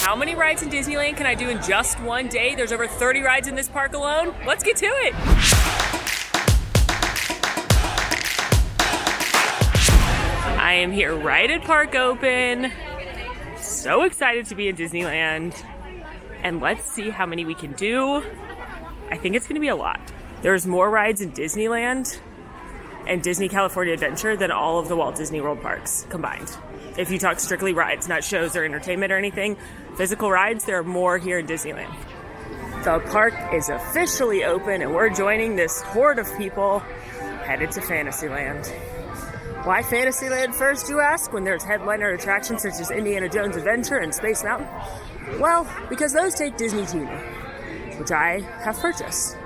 How many rides in Disneyland can I do in just one day? There's over 30 rides in this park alone. Let's get to it. I am here right at Park Open. So excited to be in Disneyland. And let's see how many we can do. I think it's gonna be a lot. There's more rides in Disneyland and Disney California Adventure than all of the Walt Disney World parks combined. If you talk strictly rides, not shows or entertainment or anything, physical rides, there are more here in Disneyland. The park is officially open and we're joining this horde of people headed to Fantasyland. Why Fantasyland first, you ask, when there's headliner attractions such as Indiana Jones Adventure and Space Mountain? Well, because those take Disney Genie, which I have purchased.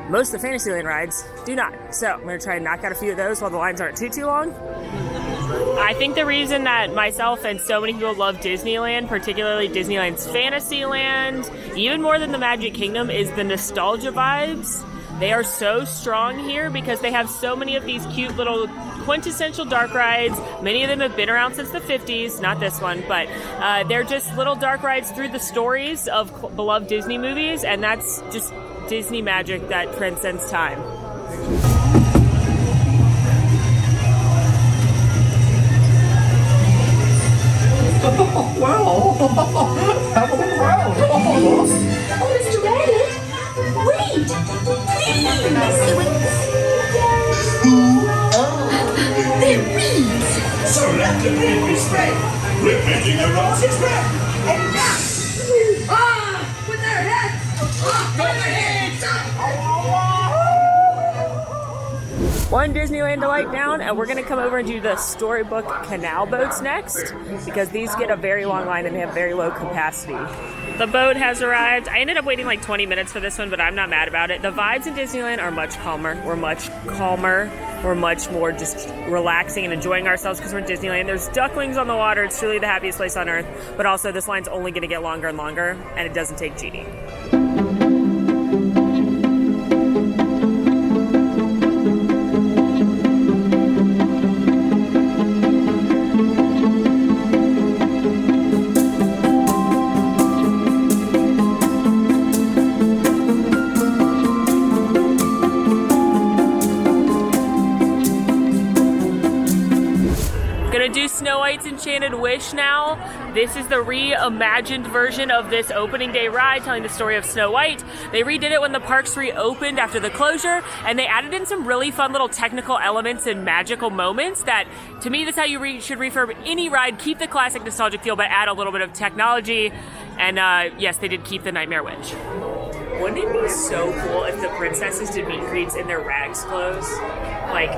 Most of the Fantasyland rides do not. So I'm going to try and knock out a few of those while the lines aren't too long. I think the reason that myself and so many people love Disneyland, particularly Disneyland's Fantasyland, even more than the Magic Kingdom, is the nostalgia vibes. They are so strong here because they have so many of these cute little quintessential dark rides. Many of them have been around since the 50s, not this one, but they're just little dark rides through the stories of beloved Disney movies, and that's just Disney magic that transcends time. Wow! Have a look around! Oh, Mr. Rabbit! Wait! Please! They're weeds! So let the baby spray! We're making a rosy spray! And now! With their heads! With their heads! One Disneyland delight down, and we're going to come over and do the Storybook Canal boats next, because these get a very long line and they have very low capacity. The boat has arrived. I ended up waiting like 20 minutes for this one, but I'm not mad about it. The vibes in Disneyland are much calmer. We're much calmer. We're much more just relaxing and enjoying ourselves because we're in Disneyland. There's ducklings on the water. It's truly the happiest place on earth, but also this line's only going to get longer and longer, and it doesn't take Genie. Snow White's Enchanted Wish now. This is the reimagined version of this opening day ride telling the story of Snow White. They redid it when the parks reopened after the closure, and they added in some really fun little technical elements and magical moments that, to me, that's how you should refurb any ride. Keep the classic nostalgic feel, but add a little bit of technology. And yes, they did keep the Nightmare Witch. Wouldn't it be so cool if the princesses did meet and greets in their rags clothes? Like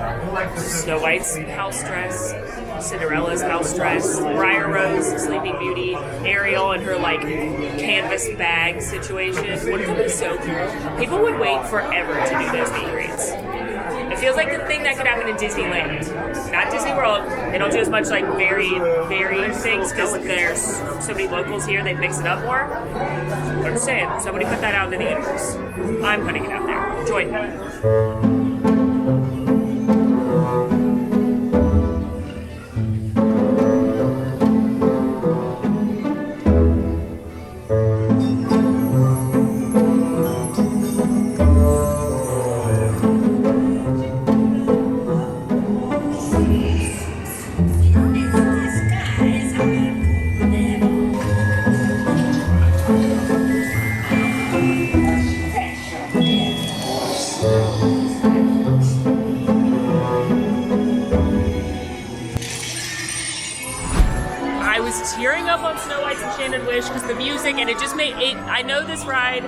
Snow White's house dress, Cinderella's house dress, Briar Rose, Sleeping Beauty, Ariel and her like canvas bag situation. Wouldn't it be so cool? People would wait forever to do those meet and greets. It feels like the thing that could happen in Disneyland. Not Disney World. They don't do as much like varied things because there's so many locals here, they mix it up more. But I'm just saying, somebody put that out into the universe. I'm putting it out there. Join me. Tearing up on Snow White's Enchanted Wish because the music, and it just made it. I know this ride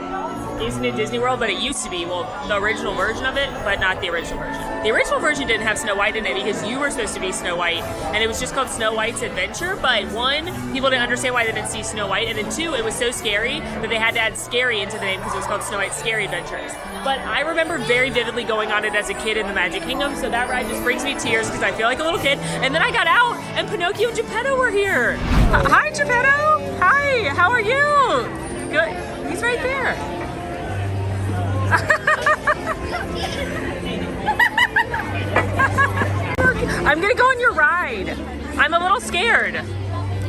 isn't in Disney World, but it used to be, well, the original version of it, but not the original version. The original version didn't have Snow White in it because you were supposed to be Snow White, and it was just called Snow White's Adventure, but one, people didn't understand why they didn't see Snow White, and then two, it was so scary that they had to add scary into the name because it was called Snow White's Scary Adventures. But I remember very vividly going on it as a kid in the Magic Kingdom, so that ride just brings me tears because I feel like a little kid. And then I got out, and Pinocchio and Geppetto were here. Hi, Geppetto. Hi, how are you? Good. He's right there. I'm gonna go on your ride. I'm a little scared.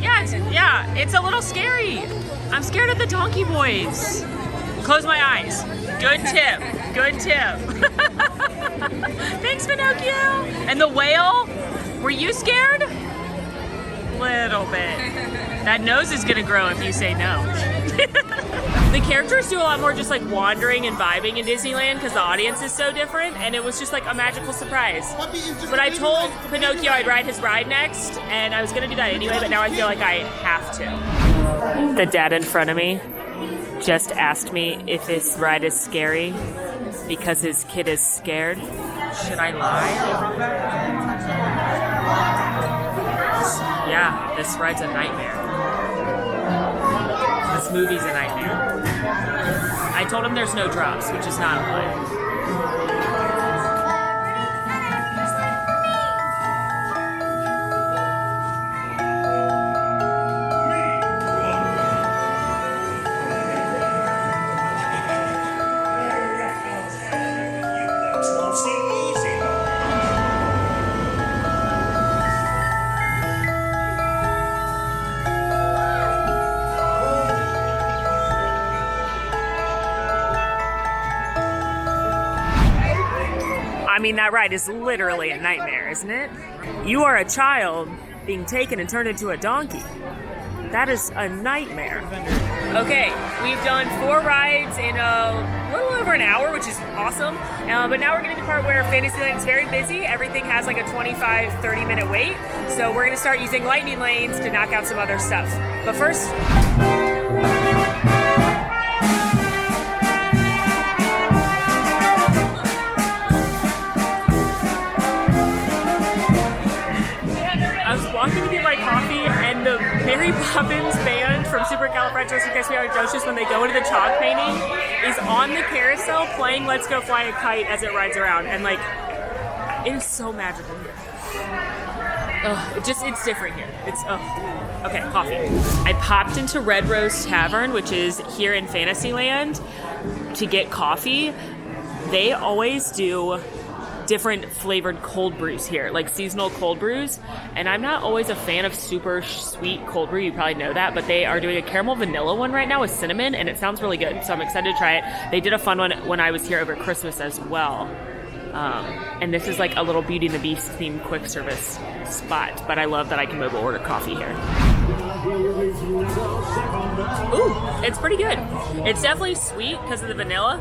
Yeah, that? Yeah, it's a little scary. I'm scared of the donkey boys. Close my eyes. Good tip. Good tip. Thanks, Pinocchio. And the whale, were you scared? Little bit. That nose is gonna grow if you say no. The characters do a lot more just like wandering and vibing in Disneyland because the audience is so different, and it was just like a magical surprise. But I told Pinocchio I'd ride his ride next, and I was gonna do that anyway, but now I feel like I have to. The dad in front of me just asked me if this ride is scary because his kid is scared. Should I lie? Yeah, this ride's a nightmare. This movie's a nightmare. I told him there's no drops, which is not a lie. I mean, that ride is literally a nightmare, isn't it? You are a child being taken and turned into a donkey. That is a nightmare. Okay, we've done 4 rides in a little over an hour, which is awesome. But now we're getting to the part where Fantasyland is very busy. Everything has like a 25-30 minute wait. So we're gonna start using lightning lanes to knock out some other stuff. But first, walking to get my coffee, and the Mary Poppins band from Supercalifragilisticexpialidocious, when they go into the chalk painting, is on the carousel playing Let's Go Fly a Kite as it rides around, and like, it is so magical here. It's different here. Okay, coffee. I popped into Red Rose Tavern, which is here in Fantasyland, to get coffee. They always do different flavored cold brews here, like seasonal cold brews, and I'm not always a fan of super sweet cold brew, you probably know that, but they are doing a caramel vanilla one right now with cinnamon, and it sounds really good, so I'm excited to try it. They did a fun one when I was here over Christmas as well, and this is like a little Beauty and the Beast themed quick service spot, but I love that I can mobile order coffee here. Ooh, it's pretty good. It's definitely sweet because of the vanilla,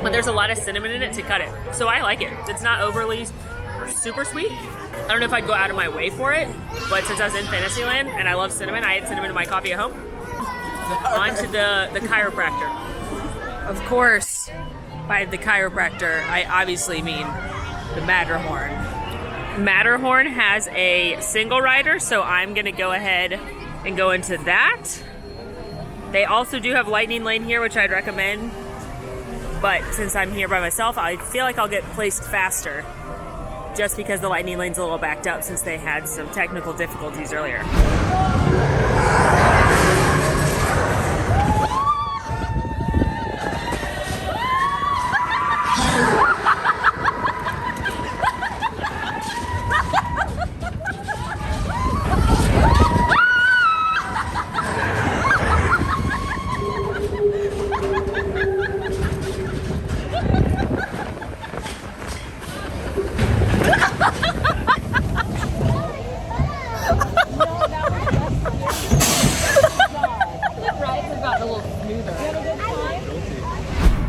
but there's a lot of cinnamon in it to cut it. So I like it. It's not overly or super sweet. I don't know if I'd go out of my way for it, but since I was in Fantasyland and I love cinnamon, I had cinnamon in my coffee at home. On to the chiropractor. Of course, by the chiropractor, I obviously mean the Matterhorn. Matterhorn has a single rider, so I'm gonna go ahead and go into that. They also do have Lightning Lane here, which I'd recommend. But since I'm here by myself, I feel like I'll get placed faster just because the Lightning Lane's a little backed up since they had some technical difficulties earlier.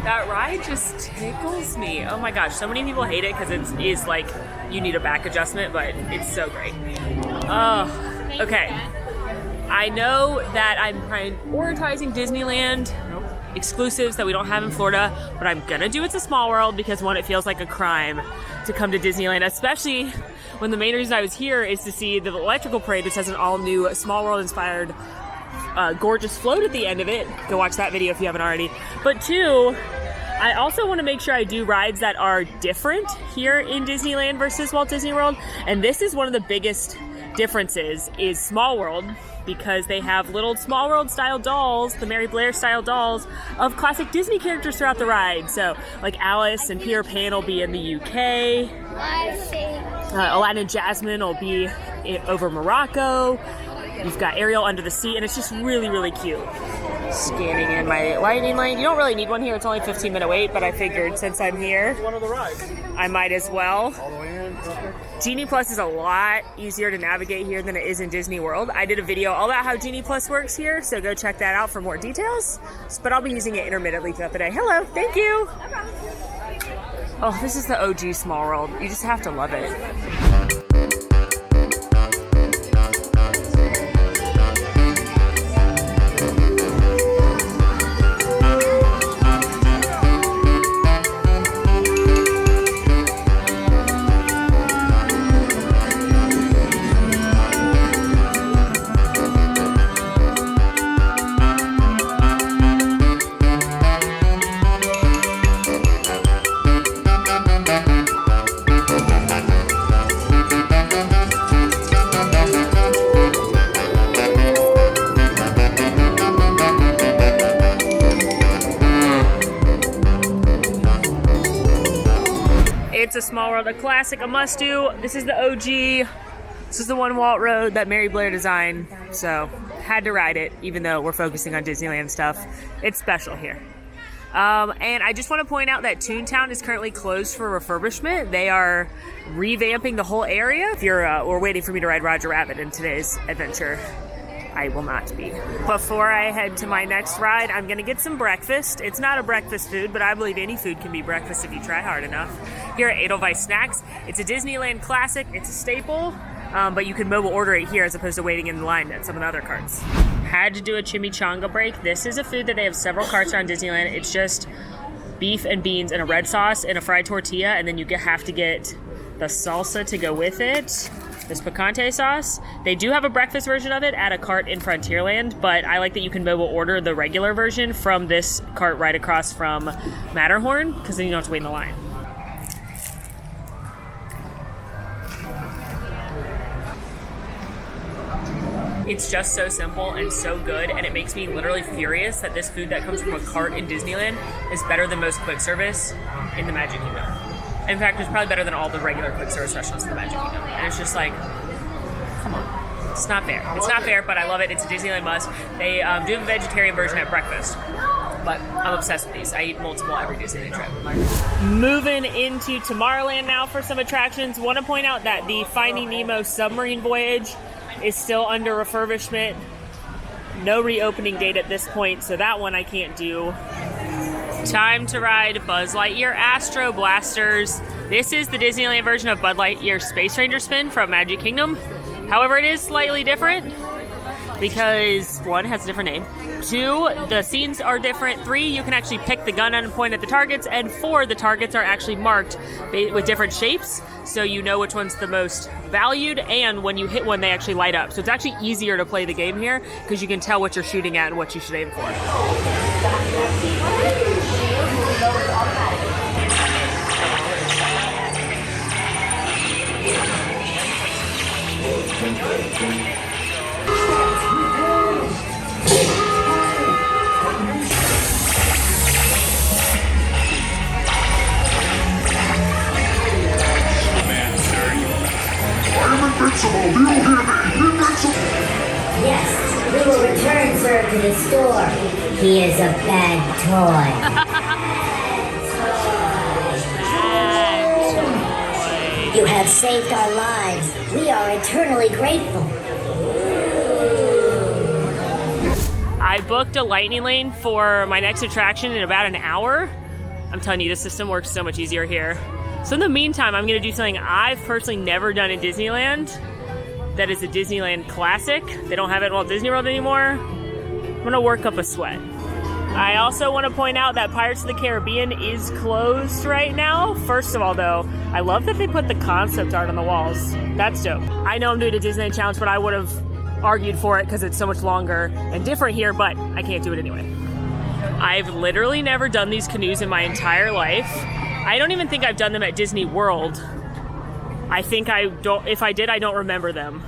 That ride just tickles me. Oh my gosh, so many people hate it because it is like you need a back adjustment, but it's so great. Oh, okay. I know that I'm prioritizing Disneyland exclusives that we don't have in Florida, but I'm gonna do It's a Small World because one, it feels like a crime to come to Disneyland, especially when the main reason I was here is to see the electrical parade, which has an all new Small World inspired gorgeous float at the end of it. Go watch that video if you haven't already. But 2, I also want to make sure I do rides that are different here in Disneyland versus Walt Disney World. And this is one of the biggest differences is Small World, because they have little Small World style dolls, the Mary Blair style dolls of classic Disney characters throughout the ride. So like Alice and Peter Pan will be in the UK. Aladdin and Jasmine will be over Morocco. You've got Ariel under the sea, and it's just really, really cute. Scanning in my lightning lane. You don't really need one here. It's only a 15-minute wait, but I figured since I'm here, I might as well. Genie Plus is a lot easier to navigate here than it is in Disney World. I did a video all about how Genie Plus works here, so go check that out for more details. But I'll be using it intermittently throughout the day. Hello, thank you. Oh, this is the OG Small World. You just have to love it. It's a Small World, a classic, a must-do. This is the OG. This is the one Walt Road that Mary Blair designed. So, had to ride it, even though we're focusing on Disneyland stuff. It's special here. And I just want to point out that Toontown is currently closed for refurbishment. They are revamping the whole area. If you're or waiting for me to ride Roger Rabbit in today's adventure, I will not be. Before I head to my next ride, I'm gonna get some breakfast. It's not a breakfast food, but I believe any food can be breakfast if you try hard enough. Here at Edelweiss Snacks, it's a Disneyland classic, it's a staple, but you can mobile order it here as opposed to waiting in line at some of the other carts. Had to do a chimichanga break. This is a food that they have several carts around Disneyland. It's just beef and beans and a red sauce and a fried tortilla, and then you have to get the salsa to go with it. This picante sauce. They do have a breakfast version of it at a cart in Frontierland, but I like that you can mobile order the regular version from this cart right across from Matterhorn, because then you don't have to wait in the line. It's just so simple and so good, and it makes me literally furious that this food that comes from a cart in Disneyland is better than most quick service in the Magic Kingdom. In fact, it's probably better than all the regular quick service restaurants in the Magic Kingdom. And it's just like, come on. It's not fair. It's not fair, but I love it. It's a Disneyland must. They do have a vegetarian version at breakfast, but I'm obsessed with these. I eat multiple every Disneyland trip. Moving into Tomorrowland now for some attractions. Want to point out that the Finding Nemo submarine voyage is still under refurbishment. No reopening date at this point, so that one I can't do. Time to ride Buzz Lightyear Astro Blasters. This is the Disneyland version of Buzz Lightyear Space Ranger Spin from Magic Kingdom. However, it is slightly different because one, has a different name. 2, the scenes are different. 3, you can actually pick the gun and point at the targets. And 4, the targets are actually marked with different shapes, so you know which one's the most valued, and when you hit one, they actually light up. So it's actually easier to play the game here because you can tell what you're shooting at and what you should aim for. I'm invincible! Do you hear me? Invincible! Yes, we will return sir to the store. He is a bad toy. You have saved our lives. We are eternally grateful. I booked a lightning lane for my next attraction in about an hour. I'm telling you, the system works so much easier here. So in the meantime, I'm going to do something I've personally never done in Disneyland that is a Disneyland classic. They don't have it in Walt Disney World anymore. I'm going to work up a sweat. I also want to point out that Pirates of the Caribbean is closed right now. First of all, though, I love that they put the concept art on the walls. That's dope. I know I'm doing a Disneyland challenge, but I would have argued for it because it's so much longer and different here, but I can't do it anyway. I've literally never done these canoes in my entire life. I don't even think I've done them at Disney World. I think I don't, if I did, I don't remember them.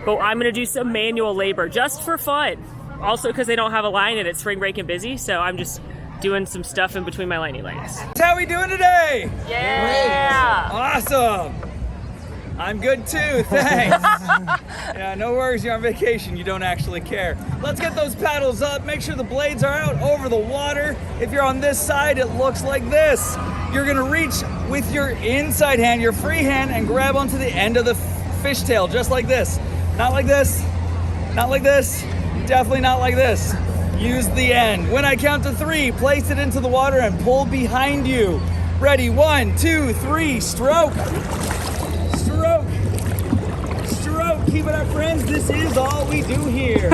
But I'm gonna do some manual labor just for fun. Also because they don't have a line and it's spring break and busy, so I'm just doing some stuff in between my lightning lanes. How we doing today? Yeah! Awesome! I'm good too, thanks. Yeah, no worries, you're on vacation, you don't actually care. Let's get those paddles up, make sure the blades are out over the water. If you're on this side, it looks like this. You're gonna reach with your inside hand, your free hand, and grab onto the end of the fishtail, just like this. Not like this, not like this, definitely not like this. Use the end. When I count to 3, place it into the water and pull behind you. Ready, 1, 2, 3, stroke. Stroke. Stroke. Keep it up, friends. This is all we do here.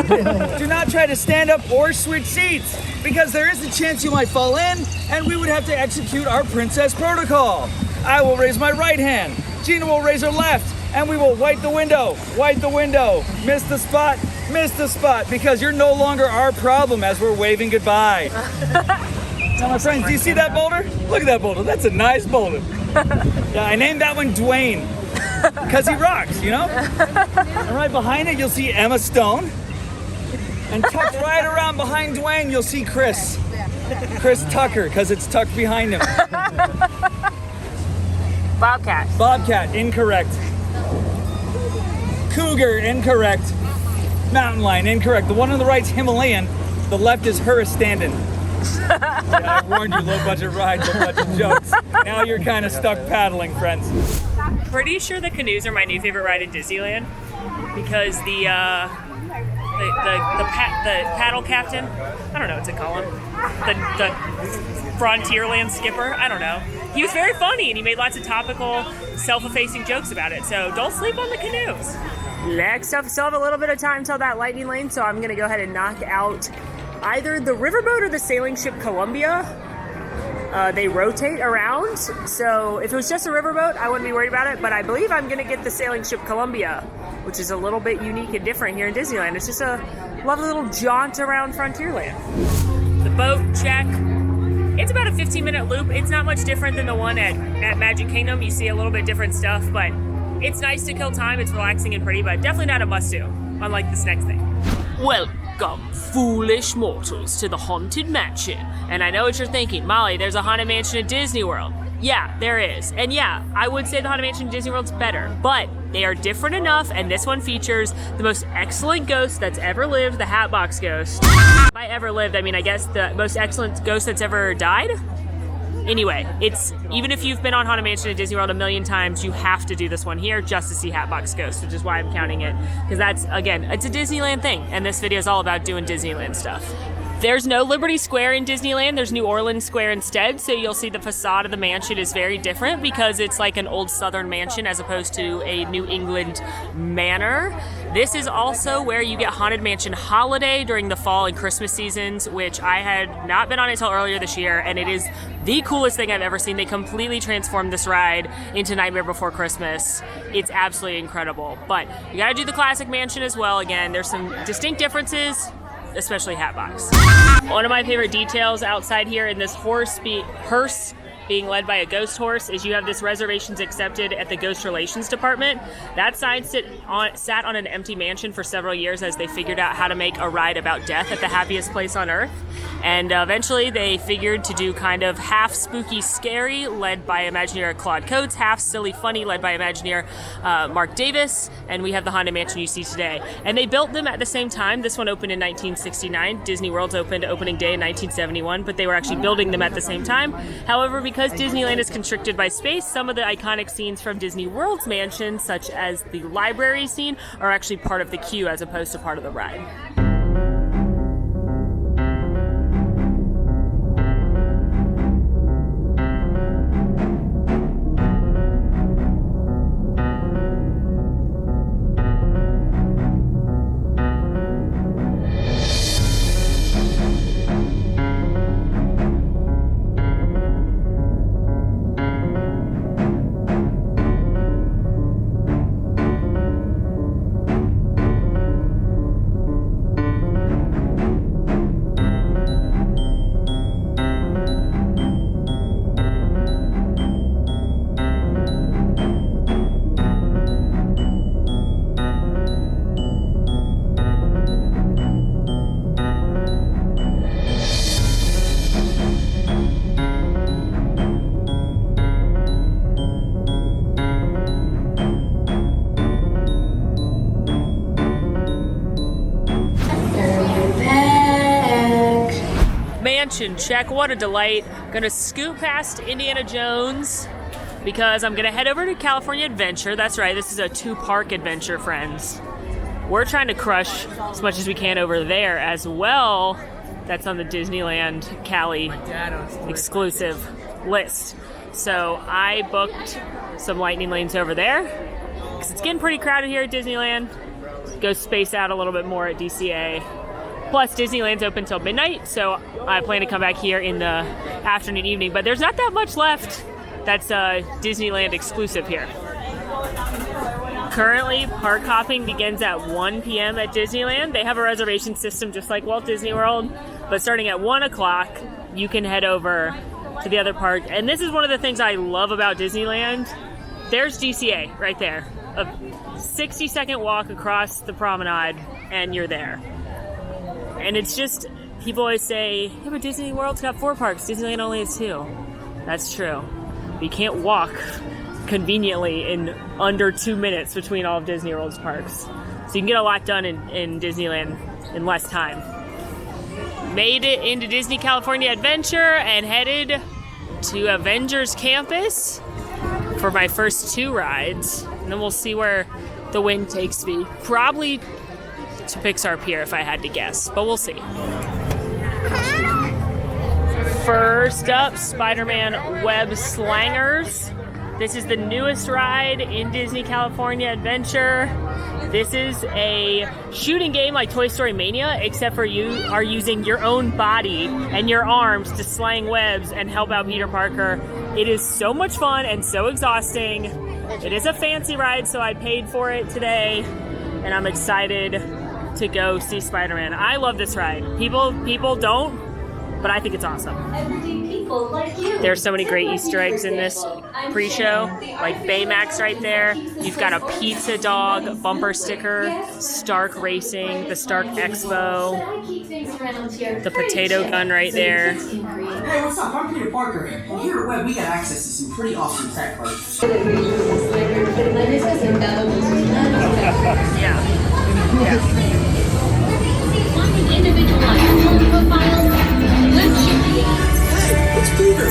Do not try to stand up or switch seats, because there is a chance you might fall in, and we would have to execute our princess protocol. I will raise my right hand. Gina will raise her left, and we will wipe the window. Wipe the window. Miss the spot. Miss the spot, because you're no longer our problem as we're waving goodbye. Now, my friends, do you see that boulder? Look at that boulder. That's a nice boulder. Yeah, I named that one Dwayne, because he rocks, you know? And right behind it, you'll see Emma Stone. And tucked right around behind Dwayne, you'll see Chris. Chris Tucker, because it's tucked behind him. Bobcat. Bobcat, incorrect. Cougar, incorrect. Mountain lion, incorrect. The one on the right's Himalayan. The left is Hurricane. Yeah, I warned you, low budget ride, low budget jokes. Now you're kind of stuck paddling, friends. Pretty sure the canoes are my new favorite ride in Disneyland, because the paddle captain, I don't know what to call him, the Frontierland skipper, I don't know. He was very funny and he made lots of topical, self-effacing jokes about it. So don't sleep on the canoes. Next up, still have a little bit of time till that lightning lane, so I'm gonna go ahead and knock out either the riverboat or the sailing ship Columbia. They rotate around, so if it was just a riverboat, I wouldn't be worried about it, but I believe I'm gonna get the sailing ship Columbia, which is a little bit unique and different here in Disneyland. It's just a lovely little jaunt around Frontierland. The boat, check. It's about a 15-minute loop. It's not much different than the one at Magic Kingdom. You see a little bit different stuff, but it's nice to kill time. It's relaxing and pretty, but definitely not a must-do, unlike this next thing. Welcome, foolish mortals, to the Haunted Mansion. And I know what you're thinking, Molly, there's a Haunted Mansion at Disney World. Yeah, there is. And yeah, I would say the Haunted Mansion at Disney World's better, but they are different enough, and this one features the most excellent ghost that's ever lived, the Hatbox Ghost. By ever lived, I mean, I guess the most excellent ghost that's ever died? Anyway, it's, even if you've been on Haunted Mansion at Disney World a million times, you have to do this one here just to see Hatbox Ghost, which is why I'm counting it. Because that's, again, it's a Disneyland thing, and this video is all about doing Disneyland stuff. There's no Liberty Square in Disneyland, there's New Orleans Square instead, so you'll see the facade of the mansion is very different because it's like an old southern mansion as opposed to a New England manor. This is also where you get Haunted Mansion Holiday during the fall and Christmas seasons, which I had not been on until earlier this year, and it is the coolest thing I've ever seen. They completely transformed this ride into Nightmare Before Christmas. It's absolutely incredible, but you gotta do the classic mansion as well. Again, there's some distinct differences, especially Hatbox. One of my favorite details outside here in this hearse being led by a ghost horse is you have this reservations accepted at the Ghost Relations Department. That sign sat on an empty mansion for several years as they figured out how to make a ride about death at the happiest place on earth. And eventually they figured to do kind of half spooky scary, led by Imagineer Claude Coates, half silly funny, led by Imagineer Mark Davis, and we have the Haunted Mansion you see today. And they built them at the same time. This one opened in 1969. Disney World's opened opening day in 1971, but they were actually building them at the same time. However, because Disneyland is constricted by space, some of the iconic scenes from Disney World's mansion, such as the library scene, are actually part of the queue as opposed to part of the ride. Mansion, check, what a delight. Gonna scoot past Indiana Jones because I'm gonna head over to California Adventure. That's right, this is a 2-park adventure, friends. We're trying to crush as much as we can over there as well. That's on the Disneyland Cali exclusive list. So I booked some lightning lanes over there because it's getting pretty crowded here at Disneyland. Go space out a little bit more at DCA. Plus, Disneyland's open till midnight, so I plan to come back here in the afternoon, evening. But there's not that much left that's Disneyland exclusive here. Currently, park hopping begins at 1 p.m. at Disneyland. They have a reservation system just like Walt Disney World, but starting at 1 o'clock, you can head over to the other park. And this is one of the things I love about Disneyland. There's DCA right there. A 60-second walk across the promenade, and you're there. And it's just, people always say, yeah, but Disney World's got 4 parks. Disneyland only has 2. That's true. But you can't walk conveniently in under 2 minutes between all of Disney World's parks. So you can get a lot done in Disneyland in less time. Made it into Disney California Adventure and headed to Avengers Campus for my first 2 rides. And then we'll see where the wind takes me. Probably to Pixar Pier if I had to guess, but we'll see. First up, Spider-Man Web Slangers. This is the newest ride in Disney California Adventure. This is a shooting game like Toy Story Mania, except for you are using your own body and your arms to slang webs and help out Peter Parker. It is so much fun and so exhausting. It is a fancy ride, so I paid for it today, and I'm excited to go see Spider-Man. I love this ride. People don't, but I think it's awesome. There's so many great Easter eggs in this pre-show, like Baymax right there. You've got a pizza dog bumper sticker, Stark Racing, the Stark Expo, the potato gun right there. Hey, what's up? I'm Peter Parker. And here at Web, we got access to some pretty awesome tech parts. Yeah. Hey, it's Peter.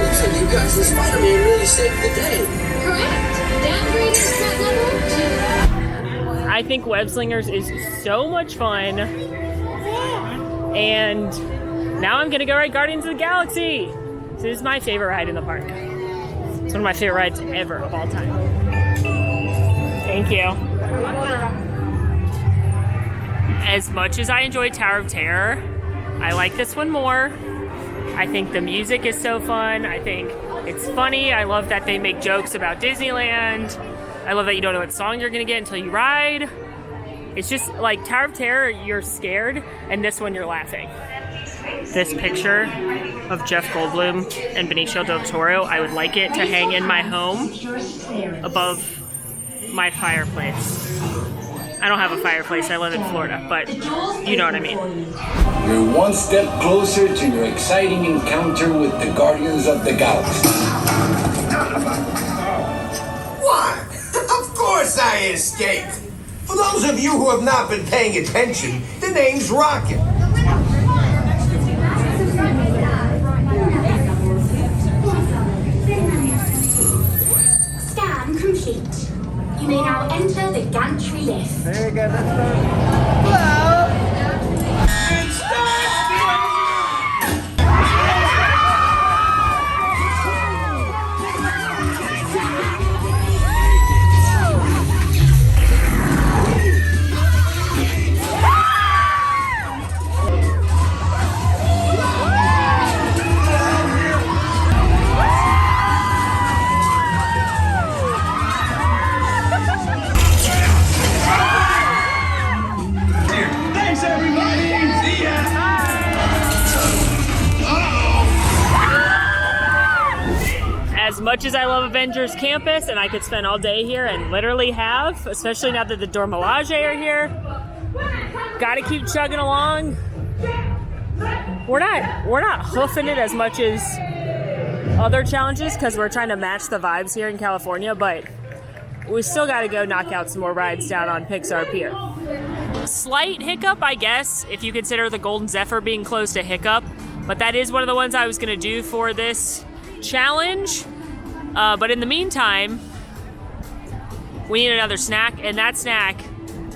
Looks like you guys and Spider-Man really saved the day. Correct. Downgraded threat level 2. I think Web Slingers is so much fun. And now I'm gonna go ride Guardians of the Galaxy. So this is my favorite ride in the park. It's one of my favorite rides ever of all time. Thank you. As much as I enjoy Tower of Terror, I like this one more. I think the music is so fun. I think it's funny. I love that they make jokes about Disneyland. I love that you don't know what song you're gonna get until you ride. It's just like Tower of Terror, you're scared, and this one you're laughing. This picture of Jeff Goldblum and Benicio del Toro, I would like it to hang in my home above my fireplace. I don't have a fireplace, I live in Florida, but you know what I mean. You're one step closer to your exciting encounter with the Guardians of the Galaxy. What? Of course I escaped. For those of you who have not been paying attention, the name's Ralkin. Scan complete. You may now enter the gantry lift. There you go. Hello. As much as I love Avengers Campus, and I could spend all day here and literally have, especially now that the Dormelage are here, gotta keep chugging along. We're not hoofing it as much as other challenges because we're trying to match the vibes here in California, but we still gotta go knock out some more rides down on Pixar Pier. Slight hiccup, I guess, if you consider the Golden Zephyr being closed to hiccup. But that is one of the ones I was gonna do for this challenge. But in the meantime, we need another snack, and that snack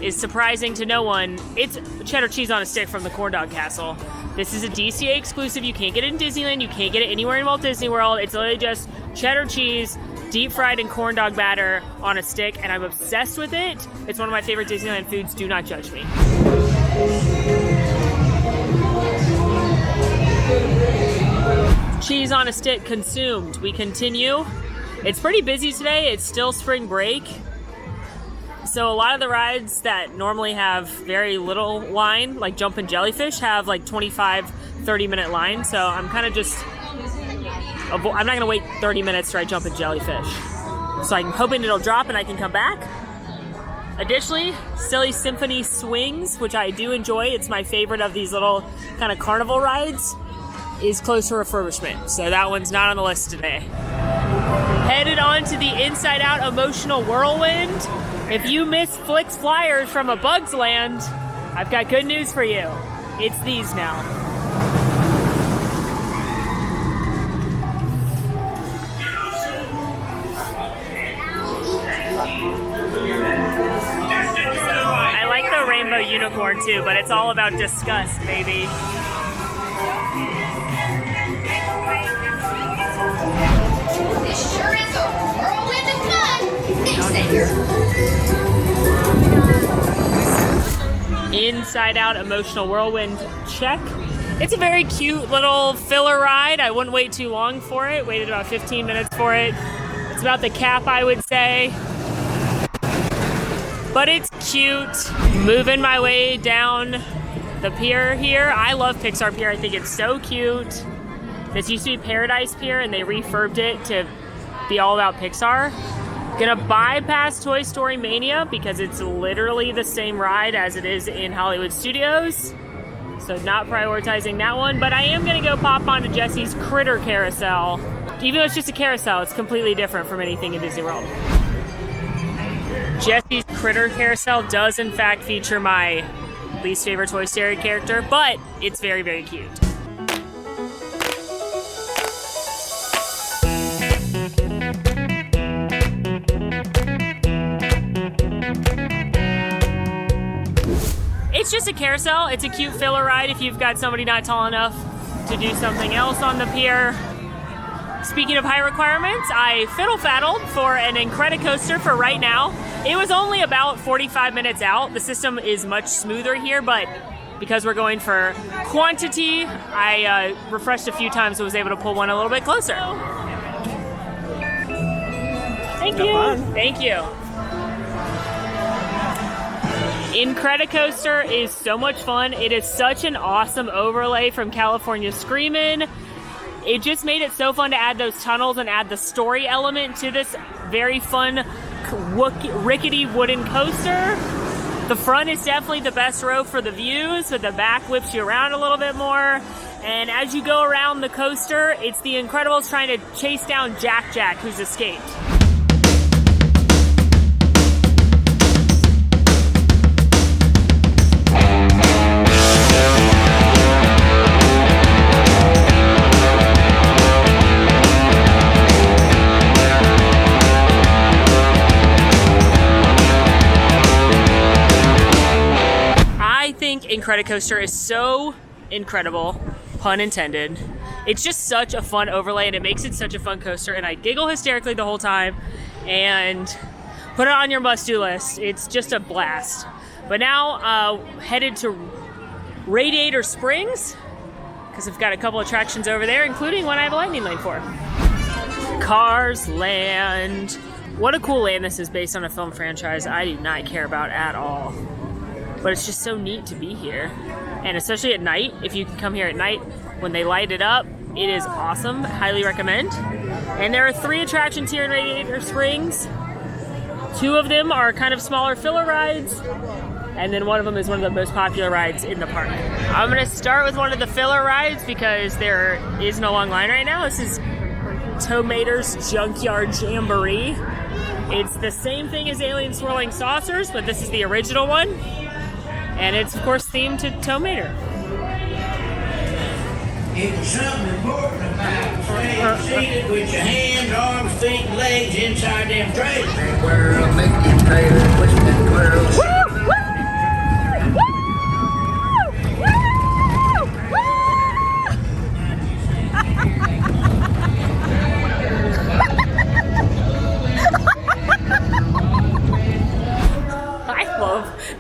is surprising to no one. It's cheddar cheese on a stick from the Corn Dog Castle. This is a DCA exclusive. You can't get it in Disneyland. You can't get it anywhere in Walt Disney World. It's literally just cheddar cheese, deep fried in corn dog batter on a stick, and I'm obsessed with it. It's one of my favorite Disneyland foods. Do not judge me. Cheese on a stick consumed. We continue. It's pretty busy today. It's still spring break. So a lot of the rides that normally have very little line, like Jumpin' Jellyfish, have like 25, 30-minute line. So I'm kind of just, I'm not going to wait 30 minutes to ride Jumpin' Jellyfish. So I'm hoping it'll drop and I can come back. Additionally, Silly Symphony Swings, which I do enjoy. It's my favorite of these little kind of carnival rides, is close to refurbishment. So that one's not on the list today. Headed on to the Inside Out Emotional Whirlwind. If you miss Flick's Flyers from A Bug's Land, I've got good news for you. It's these now. I like the rainbow unicorn too, but it's all about disgust, baby. This sure is a whirlwind of fun. Thanks, Edgar. Inside Out Emotional Whirlwind, check. It's a very cute little filler ride. I wouldn't wait too long for it. Waited about 15 minutes for it. It's about the cap, I would say. But it's cute. Moving my way down the pier here. I love Pixar Pier. I think it's so cute. This used to be Paradise Pier and they refurbed it to be all about Pixar. Gonna bypass Toy Story Mania because it's literally the same ride as it is in Hollywood Studios. So not prioritizing that one, but I am gonna go pop onto Jesse's Critter Carousel. Even though it's just a carousel, it's completely different from anything in Disney World. Jesse's Critter Carousel does in fact feature my least favorite Toy Story character, but it's very, very cute. It's just a carousel. It's a cute filler ride if you've got somebody not tall enough to do something else on the pier. Speaking of high requirements, I fiddle-faddled for an Incredi Coaster for right now. It was only about 45 minutes out. The system is much smoother here, but because we're going for quantity, I refreshed a few times and was able to pull one a little bit closer. Thank you. Thank you. Incredi Coaster is so much fun. It is such an awesome overlay from California Screamin'. It just made it so fun to add those tunnels and add the story element to this very fun, rickety wooden coaster. The front is definitely the best row for the views, but the back whips you around a little bit more. And as you go around the coaster, it's the Incredibles trying to chase down Jack, who's escaped. Incredi Coaster is so incredible, pun intended. It's just such a fun overlay and it makes it such a fun coaster, and I giggle hysterically the whole time, and put it on your must-do list. It's just a blast. But now headed to Radiator Springs because I've got a couple attractions over there, including one I have a lightning lane for. Cars Land. What a cool land this is based on a film franchise I do not care about at all. But it's just so neat to be here. And especially at night, if you can come here at night when they light it up, it is awesome. Highly recommend. And there are 3 attractions here in Radiator Springs. 2 of them are kind of smaller filler rides, and then one of them is one of the most popular rides in the park. I'm gonna start with one of the filler rides because there is no long line right now. This is Tomater's Junkyard Jamboree. It's the same thing as Alien Swirling Saucers, but this is the original one. And it's, of course, themed to Tomater. It's something important about staying seated with your hands, arms, feet, and legs inside them trailers. Where a Mickey trailer, twisted twirls.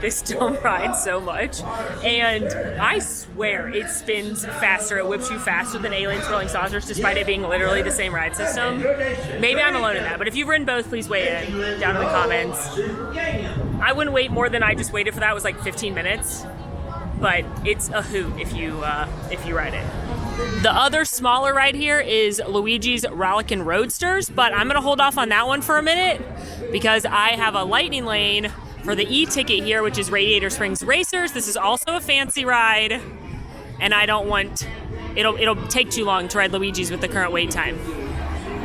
This dumb ride so much, and I swear it spins faster, it whips you faster than Alien Swirling Saucers, despite it being literally the same ride system. Maybe I'm alone in that, but if you've ridden both, please weigh in down in the comments. I wouldn't wait more than I just waited for that. It was like 15 minutes, but it's a hoot if you ride it. The other smaller ride here is Luigi's Ralkin Roadsters, but I'm gonna hold off on that one for a minute because I have a lightning lane for the e-ticket here, which is Radiator Springs Racers. This is also a fancy ride, and I don't want, it'll take too long to ride Luigi's with the current wait time.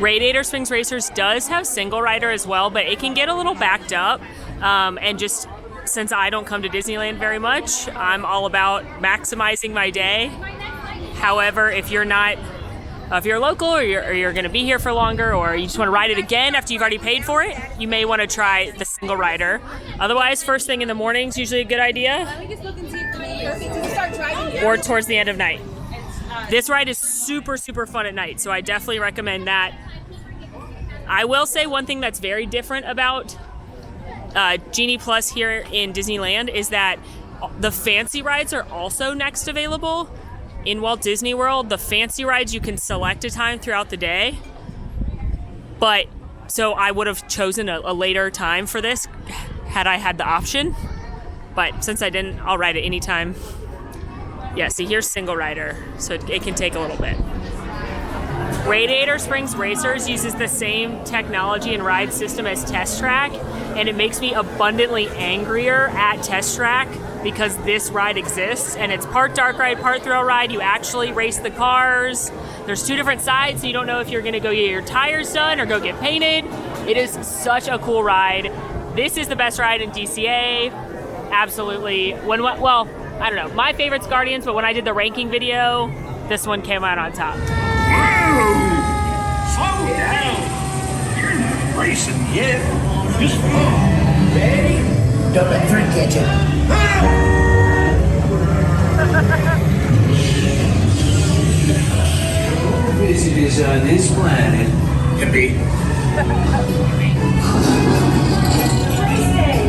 Radiator Springs Racers does have single rider as well, but it can get a little backed up, and just since I don't come to Disneyland very much, I'm all about maximizing my day. However, if you're not, if you're local or you're going to be here for longer, or you just want to ride it again after you've already paid for it, you may want to try the single rider. Otherwise, first thing in the morning is usually a good idea, or towards the end of night. This ride is super, super fun at night, so I definitely recommend that. I will say one thing that's very different about Genie Plus here in Disneyland is that the fancy rides are also next available. In Walt Disney World, the fancy rides, you can select a time throughout the day. But, so I would have chosen a later time for this had I had the option. But since I didn't, I'll ride it anytime. Yeah, see, here's single rider, so it can take a little bit. Radiator Springs Racers uses the same technology and ride system as Test Track, and it makes me abundantly angrier at Test Track because this ride exists, and it's part dark ride, part thrill ride. You actually race the cars. There's two different sides, so you don't know if you're gonna go get your tires done or go get painted. It is such a cool ride. This is the best ride in DCA, absolutely. Well, I don't know, my favorite's Guardians, but when I did the ranking video, this one came out on top. Whoa! Slow down! You're not racing yet. Just Ready? Don't let drink get you. Visitors on this planet can be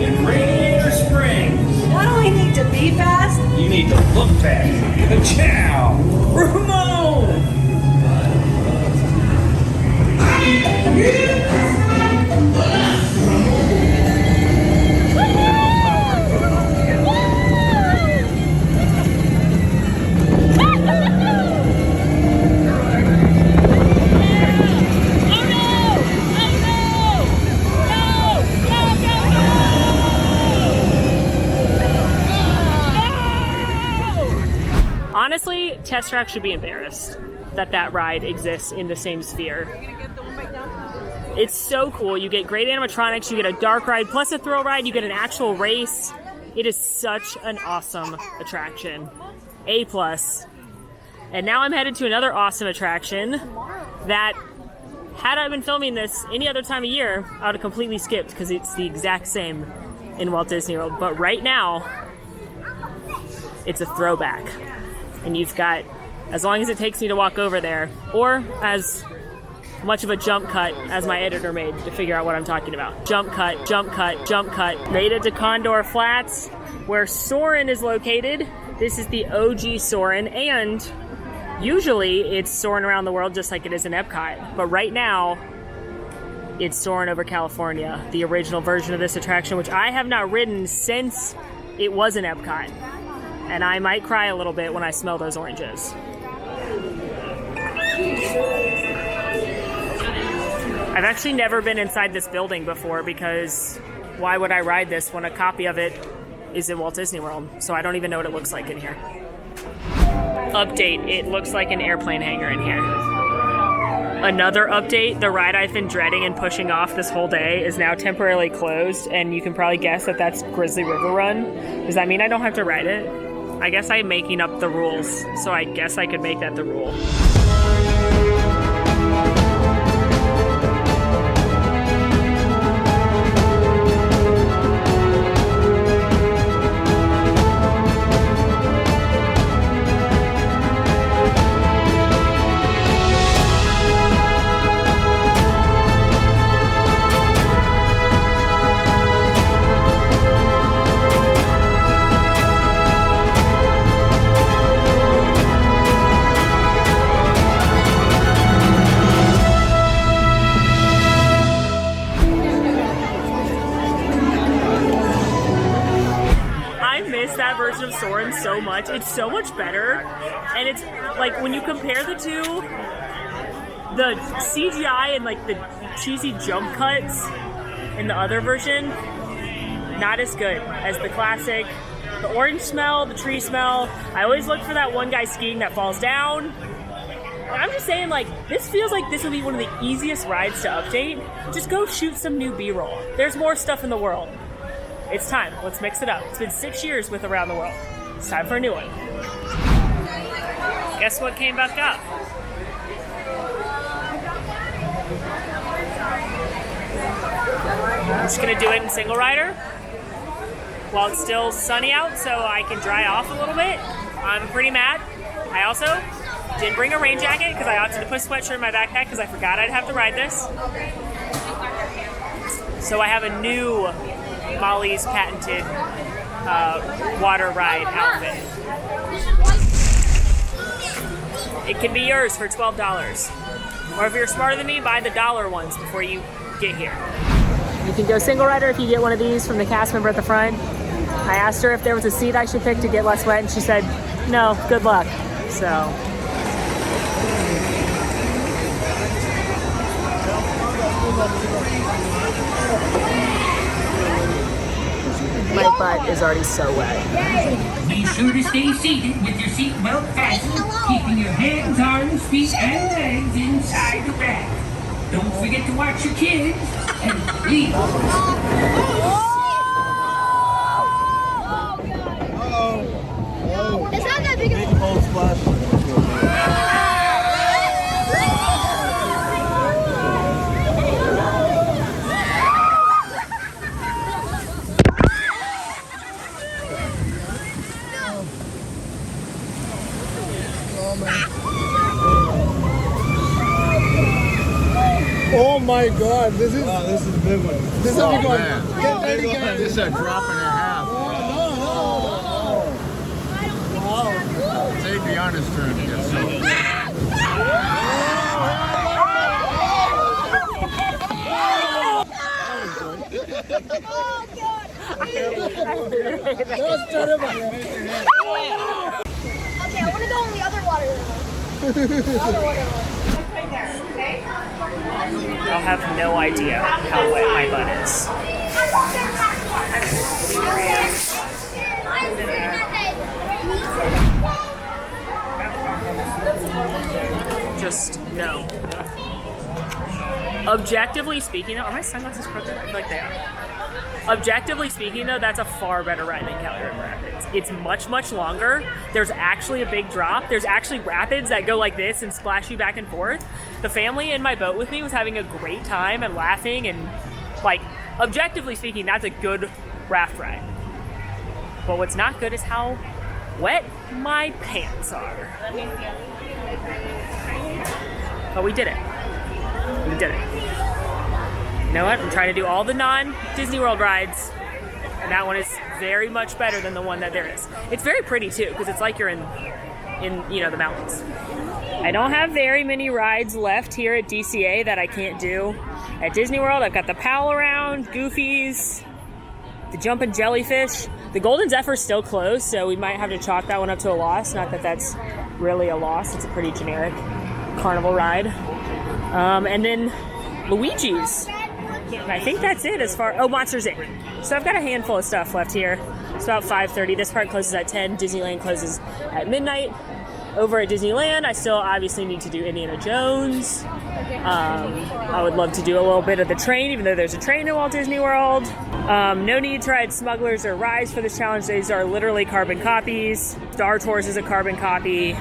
in Radiator Springs. Not only need to be fast, You need to look fast. Ciao, Ramon. Honestly, Test Track should be embarrassed that that ride exists in the same sphere. It's so cool. You get great animatronics, you get a dark ride plus a thrill ride, you get an actual race. It is such an awesome attraction. A+. And now I'm headed to another awesome attraction that, had I been filming this any other time of year, I would have completely skipped because it's the exact same in Walt Disney World. But right now, it's a throwback. And you've got, as long as it takes me to walk over there, or as much of a jump cut as my editor made to figure out what I'm talking about. Jump cut, jump cut, jump cut. Made it to Condor Flats, where Soarin' is located. This is the OG Soarin', and usually it's Soarin' around the world just like it is in Epcot. But right now, it's Soarin' over California, the original version of this attraction, which I have not ridden since it was in Epcot. And I might cry a little bit when I smell those oranges. I've actually never been inside this building before because why would I ride this when a copy of it is in Walt Disney World? So I don't even know what it looks like in here. Update, it looks like an airplane hangar in here. Another update, the ride I've been dreading and pushing off this whole day is now temporarily closed, and you can probably guess that that's Grizzly River Run. Does that mean I don't have to ride it? I guess I'm making up the rules, so I guess I could make that the rule. That version of Soarin' so much. It's so much better, and it's like when you compare the two, the CGI and like the cheesy jump cuts in the other version, not as good as the classic. The orange smell, the tree smell. I always look for that one guy skiing that falls down. And I'm just saying, like, this feels like this would be one of the easiest rides to update. Just go shoot some new B-roll. There's more stuff in the world. It's time. Let's mix it up. It's been 6 years with Around the World. It's time for a new one. Guess what came back up? I'm just gonna do it in single rider while it's still sunny out so I can dry off a little bit. I'm pretty mad. I also didn't bring a rain jacket because I opted to put a sweatshirt in my backpack because I forgot I'd have to ride this. So I have a new Molly's patented water ride outfit. It can be yours for $12. Or if you're smarter than me, buy the $1 ones before you get here. You can go single rider if you get one of these from the cast member at the front. I asked her if there was a seat I should pick to get less wet, and she said, no, good luck. So. My butt is already so wet. Be sure to stay seated with your seatbelt fastened, keeping your hands, arms, feet, and legs inside the bag. Don't forget to watch your kids, and please. It's not that big of a Cold splash. Oh my God! This is a big one. This is a big one. Get ready, guys. This is a drop and a half. Wow. Say Deanna's turn to get soaked. That was terrible. Okay, I want to go in the other water. I'll have no idea how wet my butt is. Just no. Objectively speaking, are my sunglasses crooked? I feel like they are. Objectively speaking, though, that's a far better ride than Cali River Rapids. It's much, much longer. There's actually a big drop. There's actually rapids that go like this and splash you back and forth. The family in my boat with me was having a great time and laughing, and, like, objectively speaking, that's a good raft ride. But what's not good is how wet my pants are. But we did it. We did it. You know what? I'm trying to do all the non-Disney World rides, and that one is very much better than the one that there is. It's very pretty too, because it's like you're in you know, the mountains. I don't have very many rides left here at DCA that I can't do. At Disney World, I've got the Pal Around, Goofy's, the Jumpin' Jellyfish. The Golden Zephyr's still closed, so we might have to chalk that one up to a loss. Not that that's really a loss. It's a pretty generic carnival ride. And then Luigi's. And I think that's it as far... Oh, Monsters Inc. So I've got a handful of stuff left here. It's about 5:30. This part closes at 10. Disneyland closes at midnight. over at Disneyland. I still obviously need to do Indiana Jones. I would love to do a little bit of the train, even though there's a train in Walt Disney World. No need to ride Smugglers or Rise for this challenge. These are literally carbon copies. Star Tours is a carbon copy.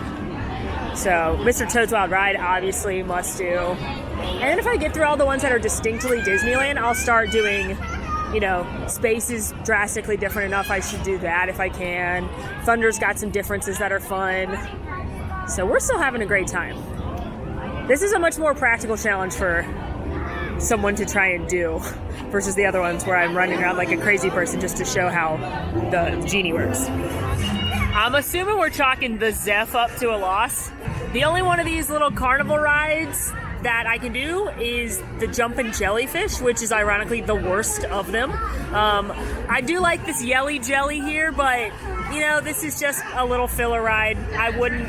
So Mr. Toad's Wild Ride, obviously, must do. And then if I get through all the ones that are distinctly Disneyland, I'll start doing, you know, Space is drastically different enough. I should do that if I can. Thunder's got some differences that are fun. So we're still having a great time. This is a much more practical challenge for someone to try and do versus the other ones where I'm running around like a crazy person just to show how the genie works. I'm assuming we're chalking the Zeph up to a loss. The only one of these little carnival rides that I can do is the Jumpin' Jellyfish, which is ironically the worst of them. I do like this Yelly Jelly here, but you know, this is just a little filler ride. I wouldn't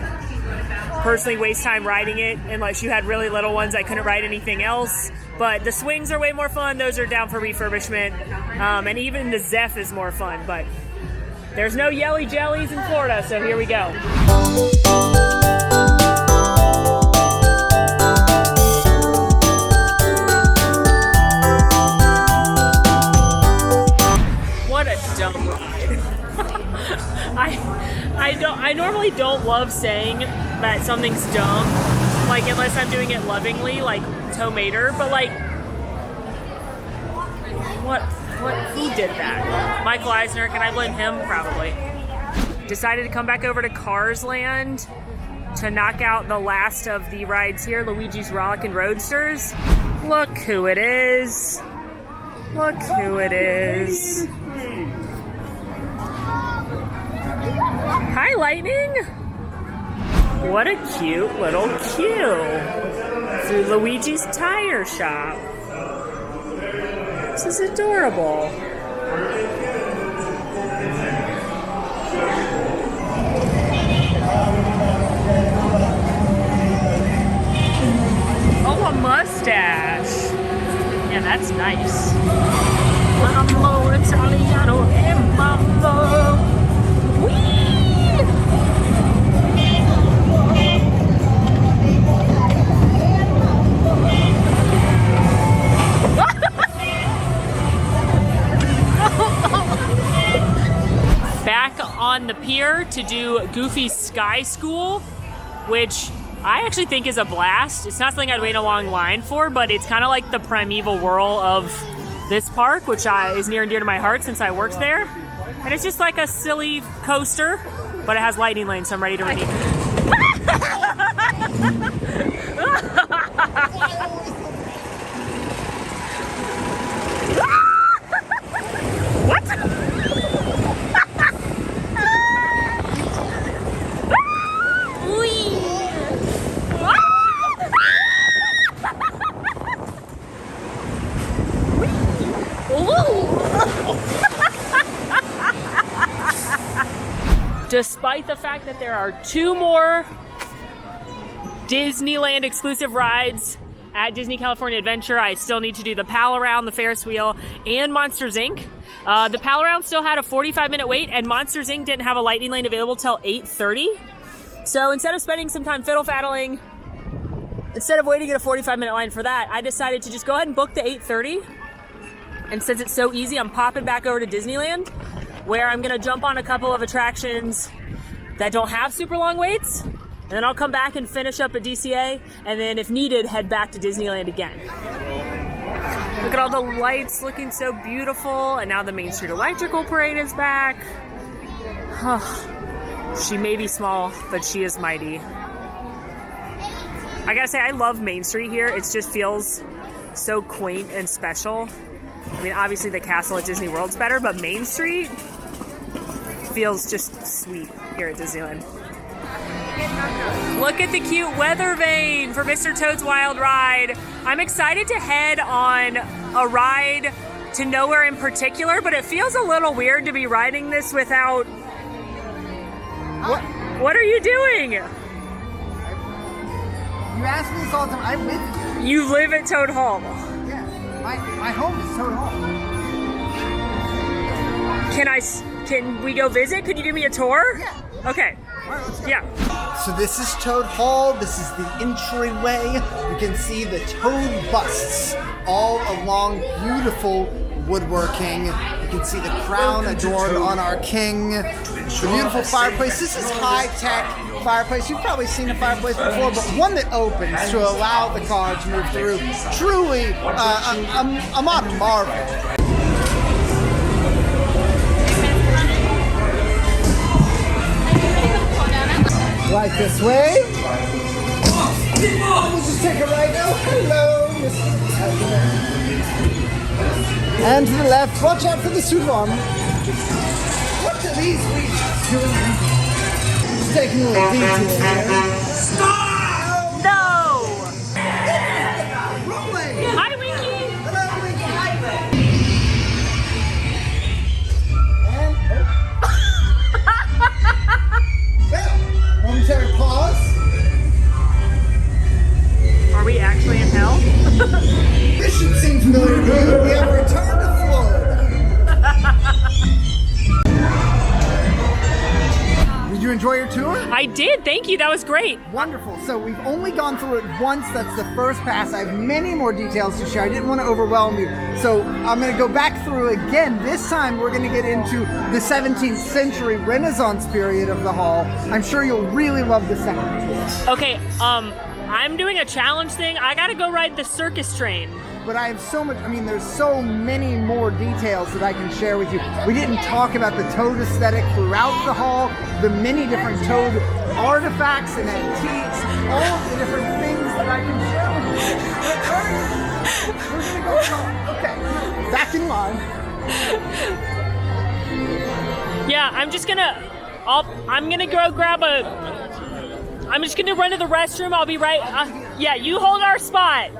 personally waste time riding it unless you had really little ones. I couldn't ride anything else. But the swings are way more fun. Those are down for refurbishment. And even the Zeph is more fun, but there's no Yelly Jellies in Florida, so here we go. What a dumb ride. I normally don't love saying that something's dumb, like unless I'm doing it lovingly, like Tomater, but like, who did that? Michael Eisner, can I blame him? Probably. Decided to come back over to Cars Land to knock out the last of the rides here, Luigi's Ralkin Roadsters. Look who it is. Look who it is. Hi, Lightning! What a cute little queue through Luigi's Tire Shop. This is adorable. Oh, a mustache. Yeah, that's nice. Mambo Italiano and mambo. Whee! Back on the pier to do Goofy's Sky School, which I actually think is a blast. It's not something I'd wait a long line for, but it's kind of like the primeval whirl of this park, which is near and dear to my heart since I worked there. And it's just like a silly coaster, but it has lightning lanes, so I'm ready to redeem it. What? Despite the fact that there are 2 more Disneyland exclusive rides at Disney California Adventure, I still need to do the Pal Around, the Ferris wheel, and Monsters Inc. The Pal Around still had a 45-minute wait, and Monsters Inc. didn't have a lightning lane available till 8:30. So instead of spending some time fiddle-faddling, instead of waiting in a 45-minute line for that, I decided to just go ahead and book the 8:30. And since it's so easy, I'm popping back over to Disneyland, where I'm gonna jump on a couple of attractions that don't have super long waits, and then I'll come back and finish up at DCA, and then if needed, head back to Disneyland again. Look at all the lights looking so beautiful, and now the Main Street Electrical Parade is back. She may be small, but she is mighty. I gotta say, I love Main Street here. It just feels so quaint and special. I mean, obviously the castle at Disney World's better, but Main Street feels just sweet here at Disneyland. Look at the cute weather vane for Mr. Toad's Wild Ride. I'm excited to head on a ride to nowhere in particular, but it feels a little weird to be riding this without... What are you doing? You ask me this all the time. I'm with you. You live at Toad Hall. Yeah, my home is Toad Hall. Can we go visit? Could you give me a tour? Yeah. Okay. All right, let's go. Yeah. So this is Toad Hall. This is the entryway. You can see the Toad busts all along beautiful woodworking. You can see the crown adorned on our king. The beautiful fireplace. This is high-tech fireplace. You've probably seen a fireplace before, but one that opens to allow the car to move through. Truly a modern marvel. Right this way. We'll just take a right now. Hello, Mr. President. And to the left, watch out for the Suvan. What are these creatures doing? Just taking a little detour here. Stop! No! Rolling! Hi, Winky! Hello, Winky! And, well, momentary pause. Are we actually in hell? This should seem familiar to you. We have returned to Florida. Did you enjoy your tour? I did, thank you, that was great. Wonderful. So we've only gone through it once. That's the first pass. I have many more details to share. I didn't want to overwhelm you. So I'm going to go back through again. This time we're going to get into the 17th century Renaissance period of the hall. I'm sure you'll really love the second tour. Okay, I'm doing a challenge thing. I gotta go ride the circus train. But I have so much, there's so many more details that I can share with you. We didn't talk about the Toad aesthetic throughout the hall, the many different Toad artifacts and antiques, all of the different things that I can share with you. We're gonna go, okay, back in line. Yeah, I'm just gonna go grab I'm just gonna run to the restroom. I'll be right. Yeah, you hold our spot.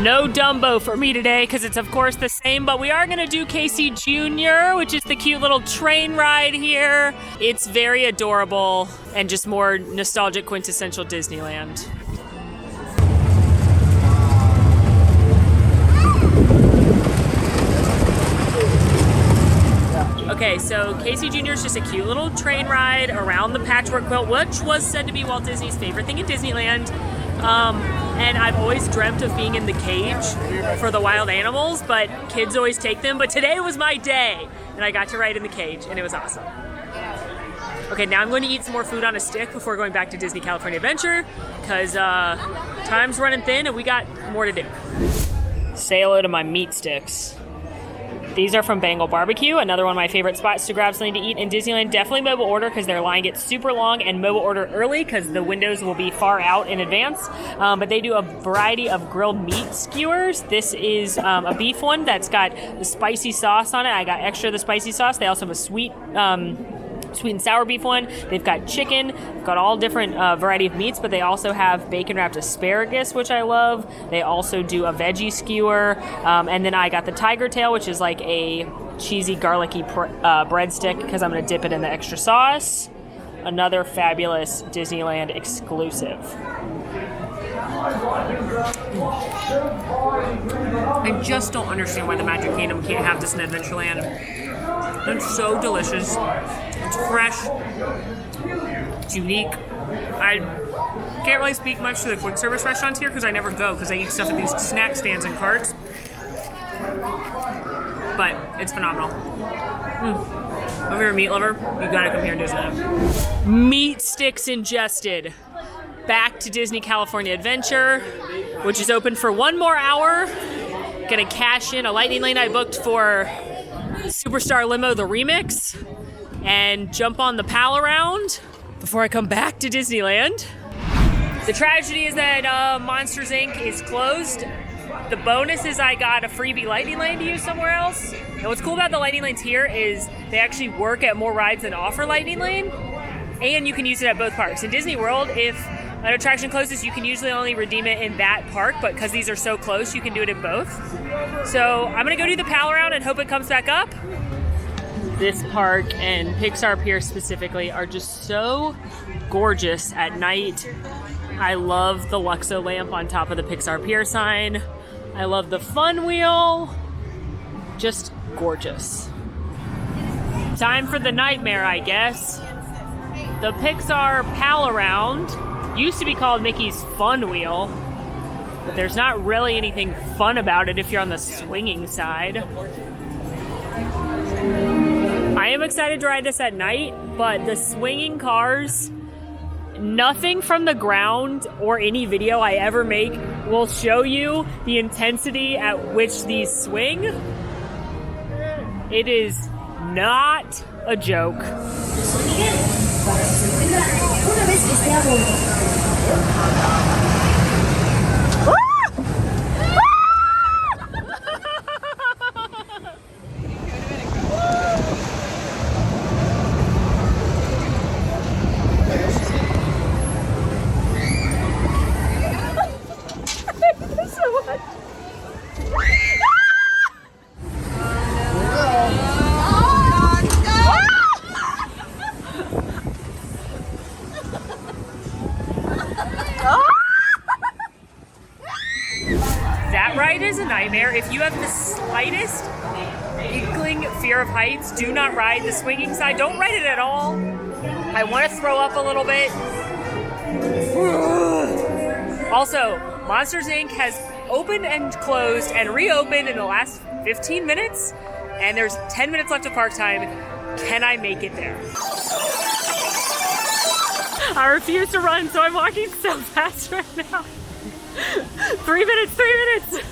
No Dumbo for me today because it's of course the same, but we are gonna do Casey Jr., which is the cute little train ride here. It's very adorable and just more nostalgic, quintessential Disneyland. Okay, so Casey Jr. is just a cute little train ride around the patchwork quilt, which was said to be Walt Disney's favorite thing in Disneyland. And I've always dreamt of being in the cage for the wild animals, but kids always take them. But today was my day, and I got to ride in the cage, and it was awesome. Okay, now I'm going to eat some more food on a stick before going back to Disney California Adventure, because time's running thin, and we got more to do. Say hello to my meat sticks. These are from Bangle Barbecue, another one of my favorite spots to grab something to eat in Disneyland. Definitely mobile order because their line gets super long, and mobile order early because the windows will be far out in advance. But they do a variety of grilled meat skewers. This is a beef one that's got the spicy sauce on it. I got extra of the spicy sauce. They also have a sweet and sour beef one. They've got chicken. They've got all different variety of meats, but they also have bacon wrapped asparagus, which I love. They also do a veggie skewer. And then I got the tiger tail, which is like a cheesy garlicky breadstick because I'm going to dip it in the extra sauce. Another fabulous Disneyland exclusive. I just don't understand why the Magic Kingdom can't have this in Adventureland. It's so delicious. It's fresh. It's unique. I can't really speak much to the quick service restaurants here because I never go because I eat stuff at these snack stands and carts. But it's phenomenal. If you're a meat lover, you gotta come here and Disneyland. Meat sticks ingested. Back to Disney California Adventure, which is open for one more hour. Gonna cash in a lightning lane I booked for Superstar Limo, the remix, and jump on the pal around before I come back to Disneyland. The tragedy is that Monsters Inc. is closed. The bonus is I got a freebie lightning lane to use somewhere else. And what's cool about the lightning lanes here is they actually work at more rides than offer lightning lane, and you can use it at both parks. In Disney World, if an attraction closes, you can usually only redeem it in that park, but because these are so close, you can do it in both. So I'm gonna go do the pal around and hope it comes back up. This park and Pixar Pier specifically are just so gorgeous at night. I love the Luxo lamp on top of the Pixar Pier sign. I love the fun wheel. Just gorgeous. Time for the nightmare, I guess. the Pixar Pal Around used to be called Mickey's Fun Wheel, but there's not really anything fun about it if you're on the swinging side. I am excited to ride this at night, but the swinging cars, nothing from the ground or any video I ever make will show you the intensity at which these swing. It is not a joke. That ride is a nightmare. If you have the slightest inkling fear of heights, do not ride the swinging side. Don't ride it at all. I want to throw up a little bit. Also, Monsters Inc. has opened and closed and reopened in the last 15 minutes, and there's 10 minutes left of park time. Can I make it there? I refuse to run, so I'm walking so fast right now. 3 minutes, 3 minutes.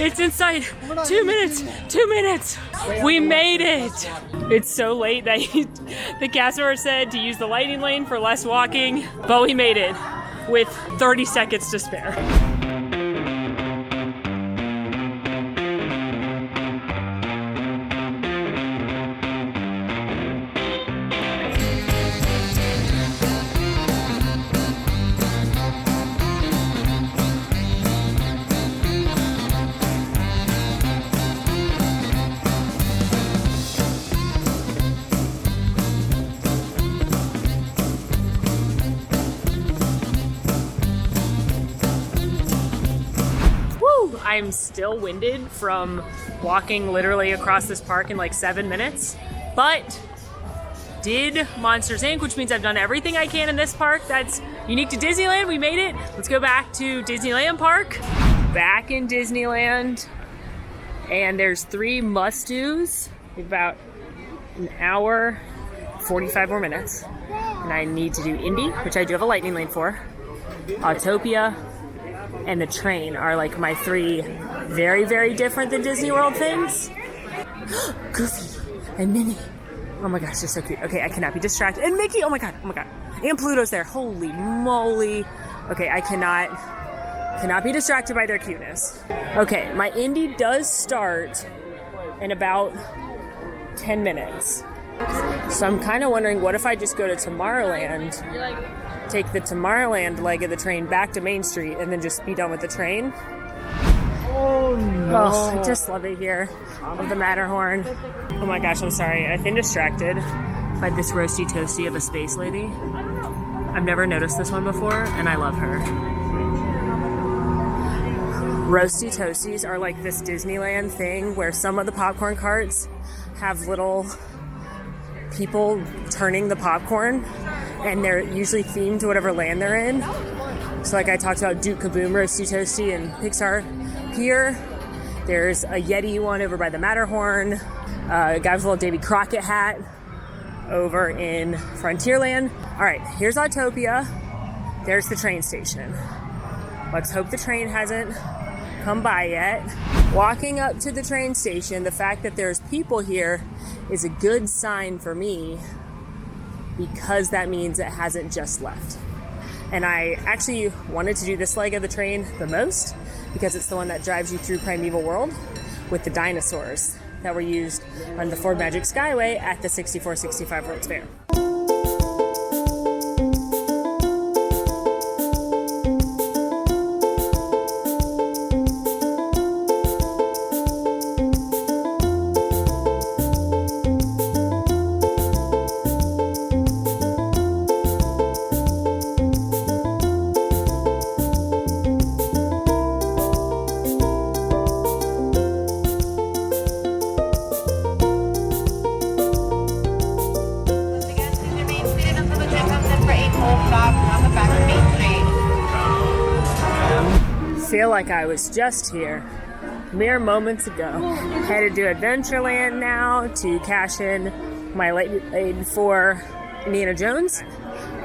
It's in sight. 2 minutes, 2 minutes. We made it. It's so late that the cast member said to use the lightning lane for less walking, but we made it with 30 seconds to spare. I'm still winded from walking literally across this park in like 7 minutes, but did Monsters Inc., which means I've done everything I can in this park that's unique to Disneyland. We made it. Let's go back to Disneyland Park. Back in Disneyland, and there's 3 must-dos. About an hour, 45 more minutes, and I need to do Indy, which I do have a lightning lane for, Autopia, and the train are like my 3 very, very different than Disney World things. Goofy and Minnie. Oh my gosh, they're so cute. Okay, I cannot be distracted. And Mickey, oh my god. And Pluto's there. Holy moly. Okay, I cannot be distracted by their cuteness. Okay, my Indy does start in about 10 minutes. So I'm kind of wondering, what if I just go to Tomorrowland, take the Tomorrowland leg of the train back to Main Street, and then just be done with the train? Oh no. Oh, I just love it here with the Matterhorn. Oh my gosh, I'm sorry. I've been distracted by this roasty toasty of a space lady. I've never noticed this one before, and I love her. Roasty toasties are like this Disneyland thing where some of the popcorn carts have little people turning the popcorn, and they're usually themed to whatever land they're in. So like I talked about Duke Kaboom Roasty Toasty and Pixar Pier. There's a Yeti one over by the Matterhorn. A guy with a little Davy Crockett hat over in Frontierland. All right, here's Autopia. There's the train station. Let's hope the train hasn't come by yet. Walking up to the train station, the fact that there's people here is a good sign for me, because that means it hasn't just left. And I actually wanted to do this leg of the train the most because it's the one that drives you through Primeval World with the dinosaurs that were used on the Ford Magic Skyway at the 64-65 World's Fair. feel like I was just here mere moments ago. Headed to Adventureland now to cash in my late aid for Indiana Jones.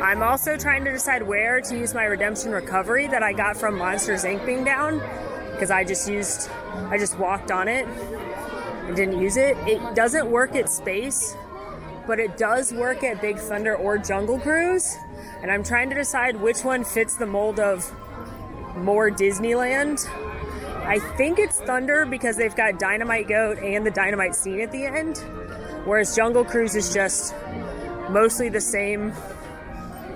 I'm also trying to decide where to use my redemption recovery that I got from Monsters Inc. being down, because I just walked on it and didn't use it. It doesn't work at Space, but it does work at Big Thunder or Jungle Cruise, and I'm trying to decide which one fits the mold of more Disneyland. I think it's Thunder because they've got Dynamite Goat and the Dynamite Scene at the end, whereas Jungle Cruise is just mostly the same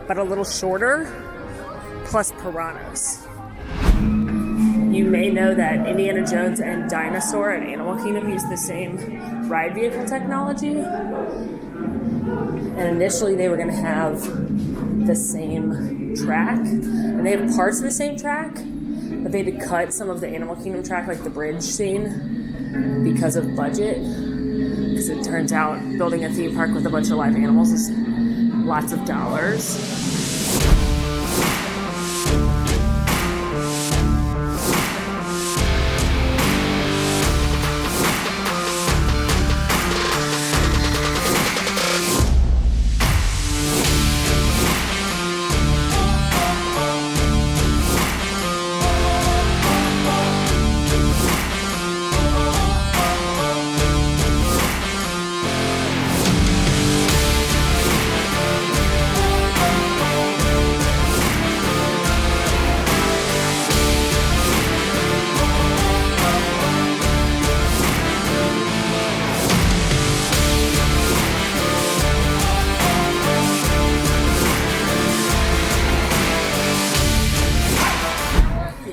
but a little shorter, plus piranhas. You may know that Indiana Jones and Dinosaur at Animal Kingdom use the same ride vehicle technology. And initially they were going to have the same track, and they have parts of the same track, but they had to cut some of the Animal Kingdom track, like the bridge scene, because of budget. Because it turns out building a theme park with a bunch of live animals is lots of dollars.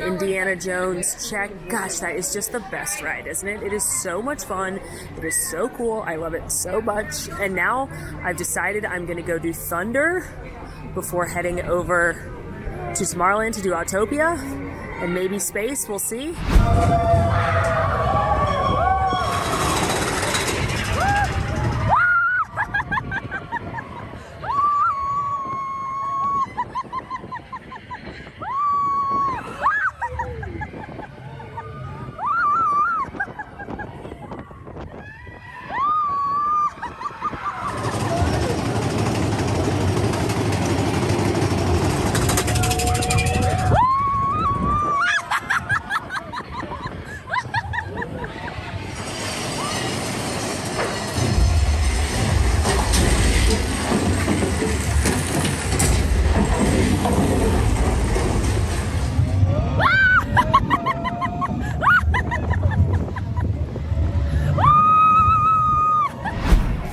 Indiana Jones check. Gosh, that is just the best ride, isn't it? It is so much fun. It is so cool. I love it so much. And now I've decided I'm going to go do Thunder before heading over to Tomorrowland to do Autopia and maybe Space. We'll see.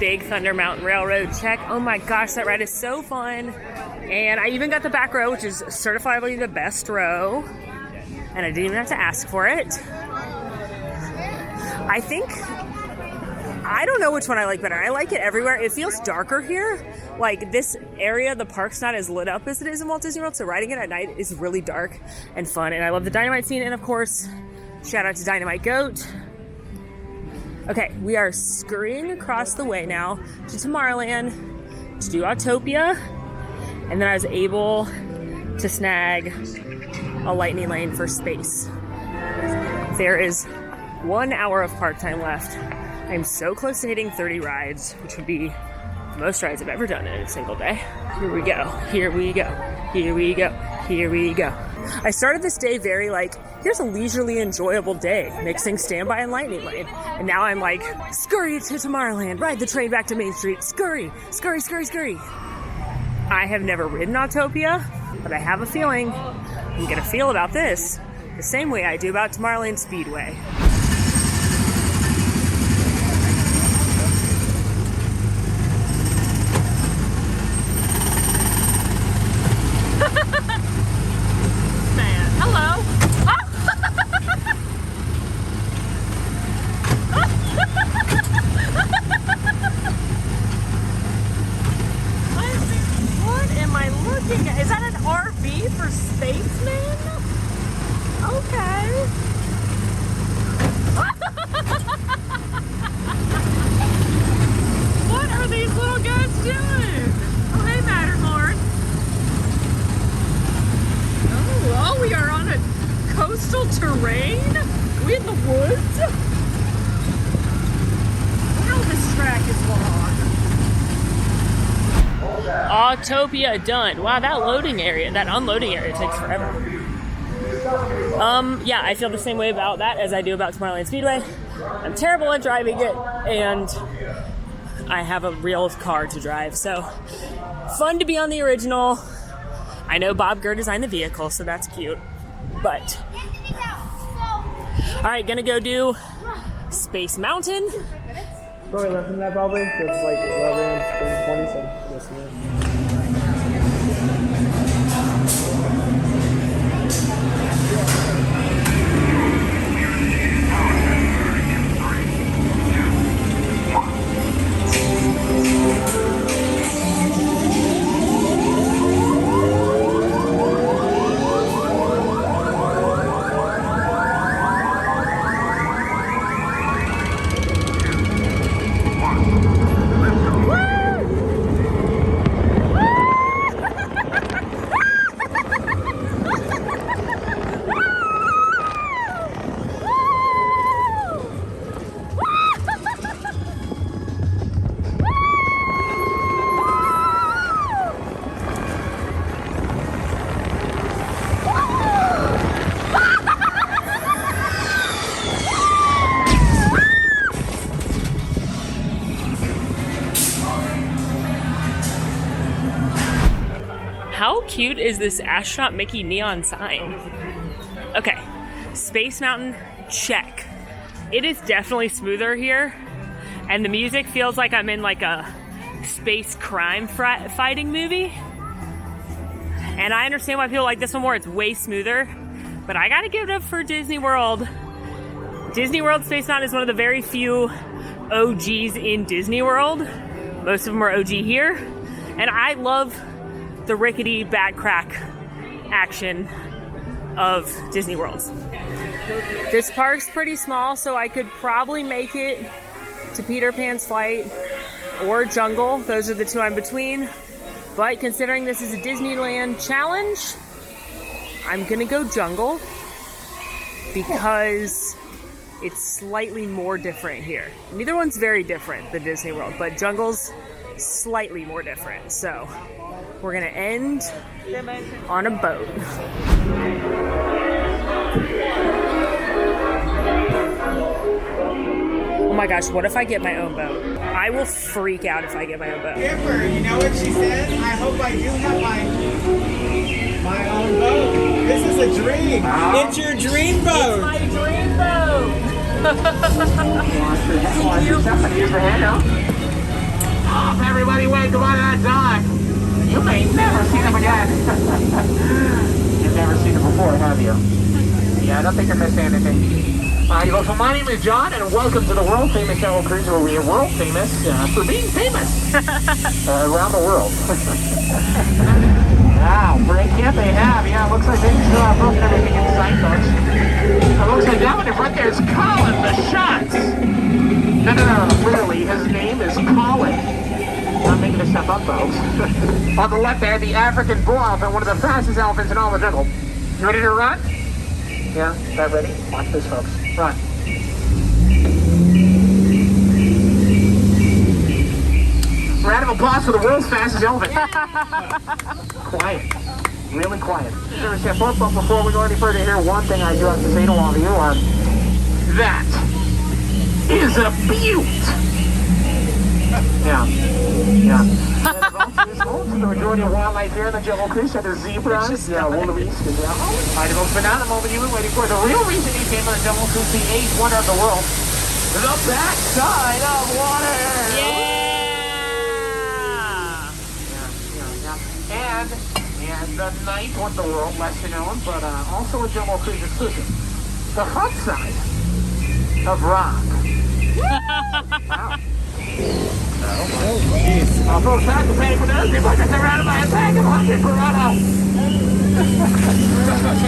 Big Thunder Mountain Railroad check. Oh my gosh, that ride is so fun. And I even got the back row, which is certifiably the best row. And I didn't even have to ask for it. I don't know which one I like better. I like it everywhere. It feels darker here. Like this area, the park's not as lit up as it is in Walt Disney World, so riding it at night is really dark and fun. And I love the Dynamite Scene, and of course, shout out to Dynamite Goat. Okay, we are scurrying across the way now to Tomorrowland to do Autopia, and then I was able to snag a lightning lane for Space. There is 1 hour of park time left. I'm so close to hitting 30 rides, which would be the most rides I've ever done in a single day. Here we go, here we go, here we go, here we go. I started this day very like, here's a leisurely, enjoyable day, mixing Standby and Lightning Lane. And now I'm like, scurry to Tomorrowland, ride the train back to Main Street, scurry, scurry, scurry, scurry. I have never ridden Autopia, but I have a feeling I'm gonna feel about this the same way I do about Tomorrowland Speedway. Is that an RV for spacemen? Okay. What are these little guys doing? Oh, hey, Matterhorn. Oh, we are on a coastal Autopia done. Wow, that unloading area takes forever. Yeah, I feel the same way about that as I do about Tomorrowland Speedway. I'm terrible at driving it, and I have a real car to drive, so fun to be on the original. I know Bob Gurr designed the vehicle, so that's cute, but all right, gonna go do Space Mountain. Probably less than that, probably. It's like 11, 20, so yes, How cute is this astronaut Mickey neon sign? Okay, Space Mountain, check. It is definitely smoother here, and the music feels like I'm in like a space crime fighting movie. And I understand why people like this one more, it's way smoother, but I gotta give it up for Disney World. Disney World Space Mountain is one of the very few OGs in Disney World. Most of them are OG here, and I love the rickety back crack action of Disney World. This park's pretty small, so I could probably make it to Peter Pan's Flight or Jungle. Those are the two I'm between. But considering this is a Disneyland challenge, I'm gonna go Jungle because it's slightly more different here. Neither one's very different than Disney World, but Jungle's slightly more different. So we're gonna end on a boat. Oh my gosh, what if I get my own boat? I will freak out if I get my own boat. Skipper, you know what she said? I hope I do have my own boat. This is a dream. It's your dream boat. It's my dream boat. Thank you. Use the handle. Oh, everybody wave goodbye to that dog. You may never see them again. You've never seen them before, have you? Yeah, I don't think I missed anything. So my name is John, and welcome to the world-famous Jungle Cruise, where we are world-famous for being famous around the world. Wow, break camp they have. Yeah, it looks like they still have broken everything in sight, folks. It looks like down in front there is Colin the Shots. No, literally, his name is Colin. I'm making this stuff up, folks. On the left there, the African bull elephant, one of the fastest elephants in all the jungle. You ready to run? Yeah, that ready? Watch this, folks. Run. Round of applause for the world's fastest elephant. Quiet. Really quiet. But before we go any further here, one thing I do have to say to all of you, that is a beaut. Yeah. The majority of wildlife here in the Jungle Cruise are the zebras, wildebeest, and folks, but now the moment you've been waiting for, the real reason you came to the Jungle Cruise, the eighth wonder of the world, the backside of water. Yeah. And the ninth wonder of the world, lesser known, but also a Jungle Cruise exclusive, the front side of rock. Wow. Folks, back to pay for those people just surrounded by a bag of hungry piranha.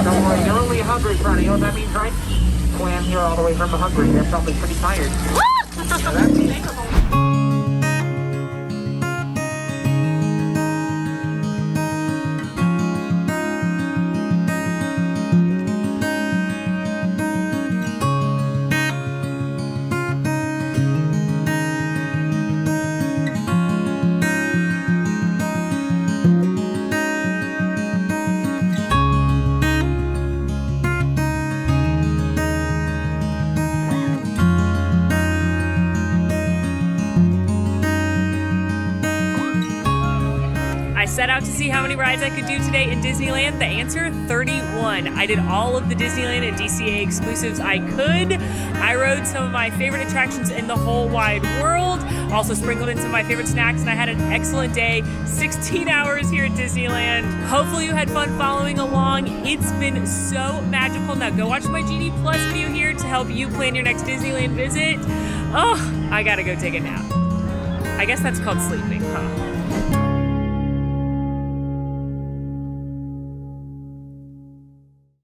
Don't worry, you're only hungry, piranha. You know what that means, right? Clam here all the way from Hungary. They're probably pretty tired. Now that's thinkable. I set out to see how many rides I could do today in Disneyland. The answer, 31. I did all of the Disneyland and DCA exclusives I could. I rode some of my favorite attractions in the whole wide world. Also sprinkled in some of my favorite snacks, and I had an excellent day. 16 hours here at Disneyland. Hopefully you had fun following along. It's been so magical. Now go watch my GD Plus video here to help you plan your next Disneyland visit. Oh, I gotta go take a nap. I guess that's called sleeping, huh?